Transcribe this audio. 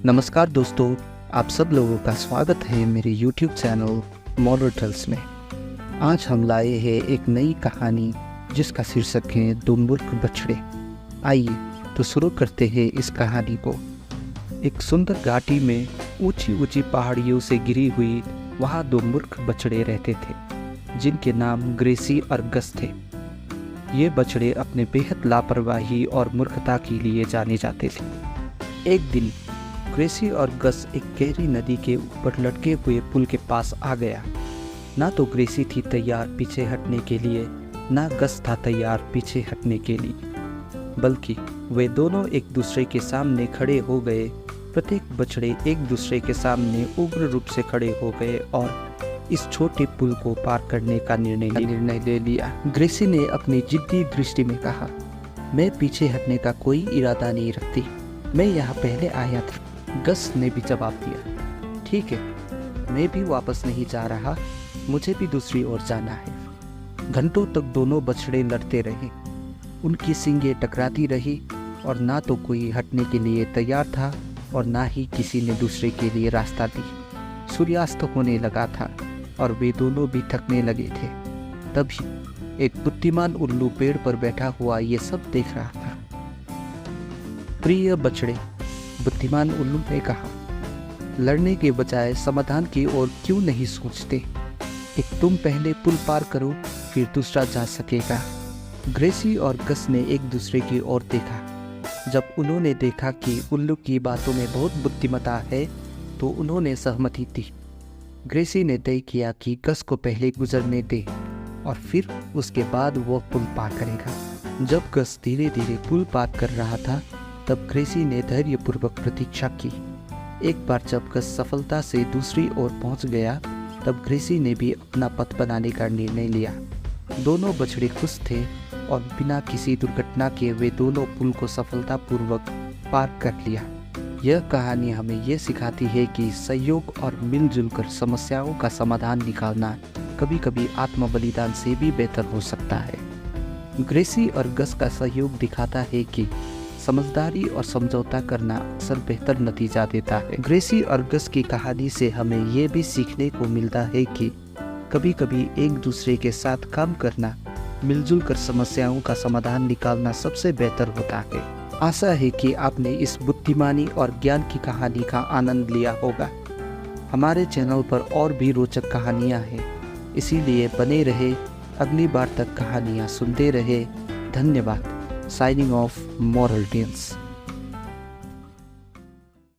नमस्कार दोस्तों, आप सब लोगों का स्वागत है मेरे YouTube चैनल मॉरल टेल्स में। आज हम लाए हैं एक नई कहानी जिसका शीर्षक है दो मूर्ख बछड़े। आइए तो शुरू करते हैं इस कहानी को। एक सुंदर घाटी में ऊंची ऊंची पहाड़ियों से घिरी हुई वहाँ दो मूर्ख बछड़े रहते थे जिनके नाम ग्रेसी और गस थे। ये बछड़े अपने बेहद लापरवाही और मूर्खता के लिए जाने जाते थे। एक दिन ग्रेसी और गस एक गहरी नदी के ऊपर लटके हुए पुल के पास आ गया। ना तो ग्रेसी थी तैयार पीछे हटने के लिए, ना गस था तैयार पीछे हटने के लिए, बल्कि वे दोनों एक दूसरे के सामने खड़े हो गए। प्रत्येक बछड़े एक दूसरे के सामने उग्र रूप से खड़े हो गए और इस छोटे पुल को पार करने का निर्णय ले लिया। ग्रेसी ने अपनी जिद्दी दृष्टि में कहा, मैं पीछे हटने का कोई इरादा नहीं रखती, मैं यहाँ पहले आया था। गस ने भी जवाब दिया, ठीक है, मैं भी वापस नहीं जा रहा, मुझे भी दूसरी ओर जाना है। घंटों तक दोनों बछड़े लड़ते रहे। उनकी सींगें टकराती रही और ना तो कोई हटने के लिए तैयार था और ना ही किसी ने दूसरे के लिए रास्ता दी। सूर्यास्त होने लगा था और वे दोनों भी थकने लगे थे। तभी एक बुद्धिमान उल्लू पेड़ पर बैठा हुआ ये सब देख रहा था। प्रिय बछड़े, बुद्धिमान उल्लू ने कहा, लड़ने के बजाय समाधान की ओर क्यों नहीं सोचते? एक तुम पहले पुल पार करो, फिर दूसरा जा सकेगा। ग्रेसी और गस ने एक दूसरे की ओर देखा। जब उन्होंने देखा कि उल्लू की बातों में बहुत बुद्धिमत्ता है तो उन्होंने सहमति दी। ग्रेसी ने तय किया कि गस को पहले गुजरने दे और फिर उसके बाद वो पुल पार करेगा। जब गस धीरे धीरे पुल पार कर रहा था तब ग्रेसी ने धैर्यपूर्वक प्रतीक्षा की। एक बार जब गस सफलता से दूसरी ओर पहुंच गया तब ग्रेसी ने भी अपना पथ बनाने का निर्णय लिया। दोनों बछड़े खुश थे और बिना किसी दुर्घटना के वे दोनों पुल को सफलतापूर्वक पार कर लिया। यह कहानी हमें यह सिखाती है कि सहयोग और मिलजुल कर समस्याओं का समाधान निकालना कभी कभी आत्म बलिदान से भी बेहतर हो सकता है। ग्रेसी और गस का सहयोग दिखाता है कि समझदारी और समझौता करना अक्सर बेहतर नतीजा देता है। ग्रेसी और गस की कहानी से हमें ये भी सीखने को मिलता है कि कभी कभी एक दूसरे के साथ काम करना, मिलजुल कर समस्याओं का समाधान निकालना सबसे बेहतर होता है। आशा है कि आपने इस बुद्धिमानी और ज्ञान की कहानी का आनंद लिया होगा। हमारे चैनल पर और भी रोचक कहानियाँ हैं, इसीलिए बने रहे, अगली बार तक कहानियाँ सुनते रहे। धन्यवाद। Signing off, Moral Tales.